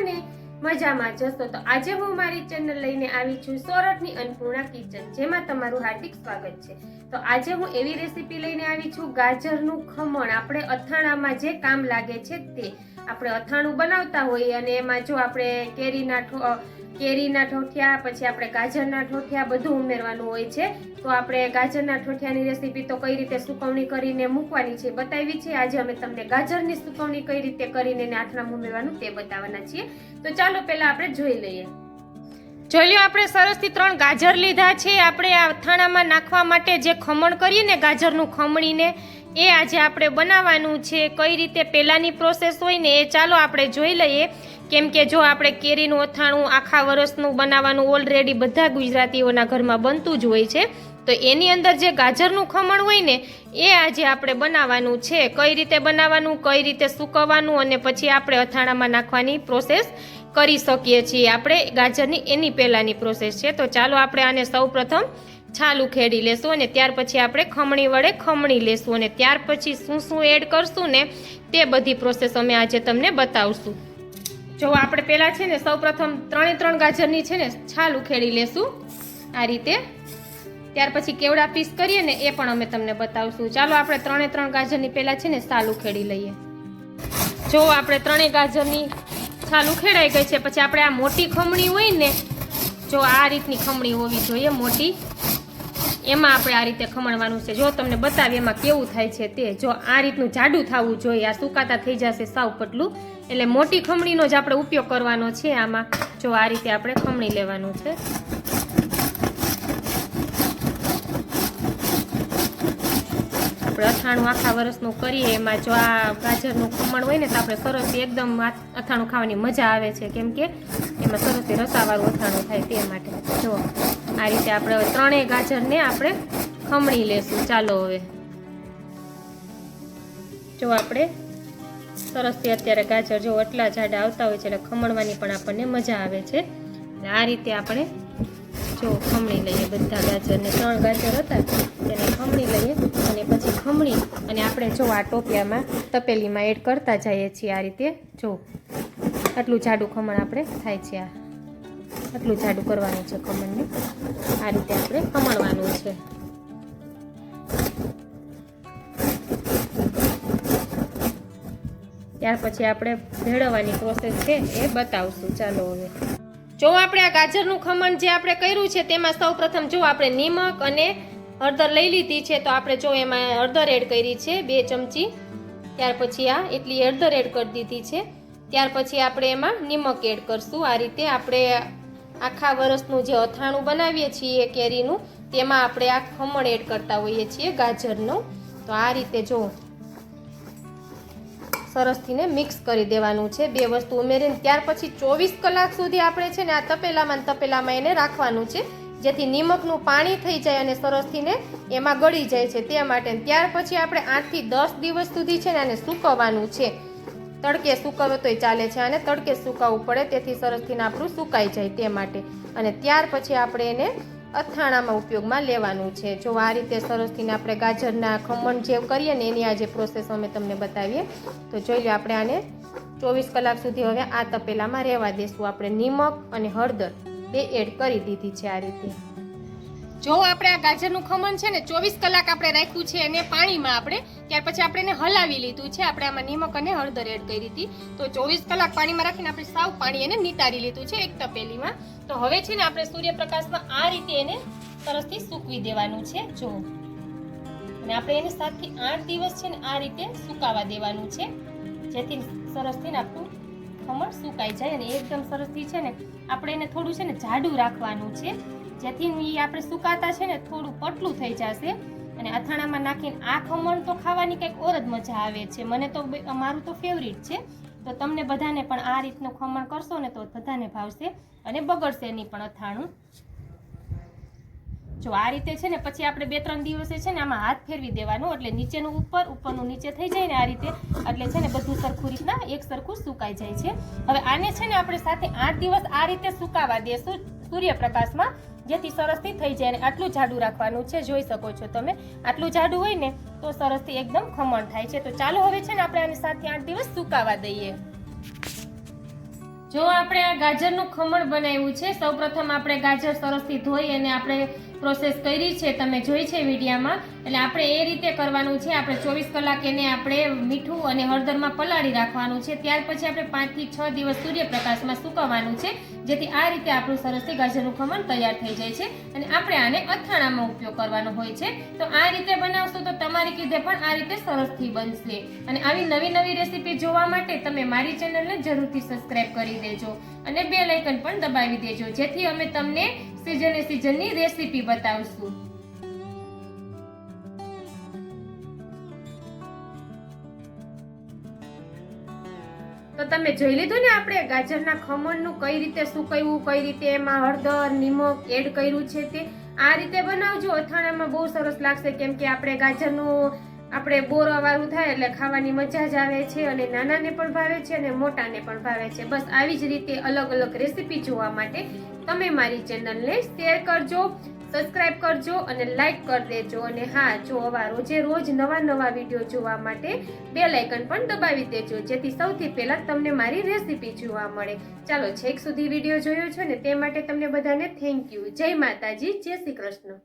ને મજામાં જશો। તો આજે હું મારી ચેનલ લઈને આવી છું સોરઠની અન્નપૂર્ણા કિચન, જેમાં તમારું હાર્દિક સ્વાગત છે। તો આજે હું એવી રેસીપી લઈને આવી છું ગાજરનું ખમણ। આપણે અથાણામાં જે કામ લાગે છે તે આપણે અથાણું બનાવતા હોઈએ અને એમાં જો આપણે કેરીના ઠોઠિયા, પછી આપણે ગાજરના ઠોઠિયા બધું ઉમેરવાનું હોય છે। તો આપણે ગાજરના ઠોઠિયાની રેસીપી તો કઈ રીતે સુકવણી કરીને મૂકવાની છે બતાવી છે। આજે અમે તમને ગાજરની સુકવણી કઈ રીતે કરીને અથાણામાં ઉમેરવાનું તે બતાવવાના છીએ। તો ચાલો પહેલા આપણે જોઈ લઈએ। જોઈ લો, આપણે સરસથી 3 ગાજર લીધા છે। આપણે આ અથાણામાં નાખવા માટે જે ખમણ કરીએ ને ગાજરનું ખમણીને, એ આજે આપણે બનાવવાનું છે। કઈ રીતે પહેલાની પ્રોસેસ હોય ને એ ચાલો આપણે જોઈ લઈએ। કેમ કે જો આપણે કેરીનું અથાણું આખા વર્ષનું બનાવવાનું ઓલરેડી બધા ગુજરાતીઓના ઘરમાં બનતું જ હોય છે, તો એની અંદર જે ગાજરનું ખમણ હોય ને એ આજે આપણે બનાવવાનું છે। કઈ રીતે બનાવવાનું, કઈ રીતે સૂકવવાનું અને પછી આપણે અથાણામાં નાખવાની પ્રોસેસ કરી શકીએ છીએ આપણે ગાજરની, એની પહેલાંની પ્રોસેસ છે। તો ચાલો આપણે આને સૌ પ્રથમ છાલ ઉખેડી લેશું અને ત્યાર પછી આપણે ખમણી વડે ખમણી લેશું અને ત્યાર પછી શું શું એડ કરશું ને તે બધી પ્રોસેસ અમે આજે તમને બતાવશું। જો આપણે પહેલાં છે ને સૌ પ્રથમ 3 ગાજરની છે ને છાલ ઉખેડી લેશું આ રીતે। ત્યાર પછી કેવડા પીસ કરીએ ને એ પણ અમે તમને બતાવશું। ચાલો આપણે 3 ગાજરની પહેલાં છે ને છાલ ઉખેડી લઈએ। જો આપણે 3 ગાજરની છાલ ઉખેડાઈ ગઈ છે, પછી આપણે આ મોટી ખમણી હોય ને, જો આ રીતની ખમણી હોવી જોઈએ મોટી, એમાં આપણે આ રીતે ખમણવાનું છે। જો તમને બતાવીએ એમાં કેવું થાય છે તે, જો આ રીતનું જાડું થવું જોઈએ, આ સુકાતા થઈ જશે સાવ પતલું, એટલે મોટી ખમણીનો જ આપણે ઉપયોગ કરવાનો છે આમાં। જો આ રીતે આપણે ખમણી લેવાનું છે। આપણે અથાણું આખા વર્ષનું કરીએ એમાં જો આ ગાજરનું ખમણ હોય ને તો આપણે સરસ એકદમ અથાણું ખાવાની મજા આવે છે, કેમ કે એમાં સરસ રસાવાળું અથાણું થાય તે માટે। જો આ રીતે આપણે હવે 3 ગાજરને આપણે ખમણી લેશું। ચાલો હવે જો આપણે સરસથી અત્યારે ગાજર જો એટલા જાડા આવતા હોય છે એટલે ખમણવાની પણ આપણને મજા આવે છે। આ રીતે આપણે જો ખમણી લઈએ બધા ગાજરને, 3 ગાજર હતા તેને ખમણી લઈએ અને પછી ખમણી અને આપણે જો આ ટોપિયામાં તપેલીમાં એડ કરતા જઈએ છીએ આ રીતે। જો આટલું જાડું ખમણ આપણે થાય છે, આટલું જાડું કરવાનું છે ખમણને, આ રીતે આપણે ખમણવાનું છે। ત્યાર પછી આપણે ભેળવવાની પ્રોસેસ છે એ બતાવશું। ચાલો હવે જો આપણે આ ગાજરનું ખમણ જે આપણે કર્યું છે તેમાં સૌ પ્રથમ જો આપણે નિમક અને હળદર લઈ લીધી છે, તો આપણે જો એમાં હળદર એડ કરી છે 2 ચમચી, ત્યાર પછી આ એટલી હળદર એડ કરી દીધી છે। ત્યાર પછી આપણે એમાં નિમક એડ કરશું। આ રીતે આપણે આખા વર્ષનું જે અથાણું બનાવીએ છીએ કેરીનું, તેમાં આપણે આ ખમણ એડ કરતા હોઈએ છીએ ગાજરનું। તો આ રીતે જો સરસથી ને મિક્સ કરી દેવાનું છે 2 વસ્તુ ઉમેરીને। ત્યાર પછી 24 કલાક સુધી આપણે છે ને આ તપેલામાં એને રાખવાનું છે, જેથી નિમકનું પાણી થઈ જાય અને સરસથી ને એમાં ગળી જાય છે તે માટે। ત્યાર પછી આપણે 8 થી 10 દિવસ સુધી છે ને આને સૂકવવાનું છે। તડકે સૂકવે તોય ચાલે છે, આને તડકે સૂકવવું પડે તેથી સરસથી આપણું સુકાઈ જાય તે માટે। અને ત્યાર પછી આપણે એને અથાણામાં ઉપયોગમાં લેવાનું છે। જો આ રીતે સરસથી આપણે ગાજરના ખમણ જે કરીએ ને એની આજે પ્રોસેસ અમે તમને બતાવીએ। તો જોઈ લો, આપણે આને 24 કલાક સુધી હવે આ તપેલામાં રહેવા દેશું। આપણે નિમક અને હળદર 2 એડ કરી દીધી છે આ રીતે। જો આપણે આ ગાજરનું ખમણ છે ને 24 કલાક આપણે રાખ્યું છે એને પાણીમાં આપણે, ત્યાર પછી આપણે એને હલાવી લીધું છે। આપણે આમાં નિમક અને હળદર એડ કરી હતી, તો 24 કલાક પાણીમાં રાખીને આપણે સાવ પાણી એને નિતારી લીધું છે એક તપેલીમાં। તો હવે છે ને આપણે સૂર્યપ્રકાશમાં આ રીતે એને સરસથી સૂકવી દેવાનું છે। જો અને આપણે એને 7 થી 8 દિવસ છે ને આ રીતે સુકાવા દેવાનું છે, જેથી સરસથી ને આપણું ખમણ સુકાઈ જાય અને એકદમ સરસથી છે ને આપણે એને થોડું છે ને જાડું રાખવાનું છે, જેથી આપણે સુકાતા છે ને થોડું પતલું થઈ જશે અને અથાણામાં નાખીને આ ખમણ તો ખાવાની કંઈક ઓર જ મજા આવે છે। મને તો મારું તો ફેવરિટ છે, તો તમને બધાને પણ આ રીતનું ખમણ કરશો ને તો બધાને ભાવશે અને બગડશે નહીં પણ અથાણું। જો આ રીતે છે ને પછી આપણે 2-3 દિવસે છે ને આમાં હાથ ફેરવી દેવાનો, એટલે નીચેનું ઉપર, ઉપરનું નીચે થઈ જાય ને આ રીતે, એટલે છે ને બધું સરખું રીતના એક સરખું સુકાઈ જાય છે। હવે આને છે ને આપણે 7 થી 8 દિવસ આ રીતે સુકાવા દેશું સૂર્યપ્રકાશમાં, જેથી સરસથી થઈ જાય। અને આટલું જાડું રાખવાનું છે, જોઈ શકો છો તમે, આટલું જાડું હોય ને તો સરસથી એકદમ ખમણ થાય છે। તો ચાલો હવે છે ને આપણે આને 7 થી 8 દિવસ સુકાવા દઈએ। જો આપણે આ ગાજરનું ખમણ બનાવ્યું છે, સૌપ્રથમ આપણે ગાજર સરસથી ધોઈ અને આપણે પ્રોસેસ કરી છે, તમે જોઈ છે વિડીયામાં. એટલે આપણે એ રીતે કરવાનું છે. આપણે 24 કલાક એને આપણે મીઠું અને હળદરમાં પલાળી રાખવાનું છે. ત્યાર પછી આપણે 5 થી 6 દિવસ સૂર્યપ્રકાશમાં સુકવવાનું છે, જેથી આ રીતે આપણું સરસથી ગાજરનું ખમણ તૈયાર થઈ જાય છે. અને આપણે આને અથાણામાં ઉપયોગ કરવાનો હોય છે. તો આ રીતે બનાવશો તો તમારી કીધે પણ આ રીતે સરસથી બનશે. અને આવી નવી નવી રેસીપી જોવા માટે તમે મારી ચેનલને જરૂરથી સબસ્ક્રાઇબ કરી દેજો અને બેલ આઇકન પણ દબાવી દેજો, જેથી અમે તમને સિઝનની રેસીપી બતાવશું. તો તમે જોઈ લીધું ને આપણે ગાજરના ખમણનું કઈ રીતે સુકવ્યું, કઈ રીતે એમાં હળદર નિમક એડ કર્યું છે. તે આ રીતે બનાવજો, અથાણામાં બહુ સરસ લાગશે. કેમ કે આપણે ગાજરનું આપણે બોરાવાળું થાય એટલે ખાવાની મજા જ આવે છે, અને નાનાને પણ ભાવે છે અને મોટાને પણ ભાવે છે. બસ આવી જ રીતે અલગ અલગ રેસીપી જોવા માટે તમે મારી ચેનલને શેર કરજો, સબસ્ક્રાઇબ કરજો અને લાઈક કરી દેજો. અને હા, જો આવા રોજ નવા વિડીયો જોવા માટે બેલ આઇકન પણ દબાવી દેજો, જેથી સૌથી પહેલા તમને મારી રેસીપી જોવા મળે. ચાલો, છેક સુધી વિડીયો જોયો છો ને તે માટે તમને બધાને થેન્ક યુ. જય માતાજી, જય શ્રી કૃષ્ણ.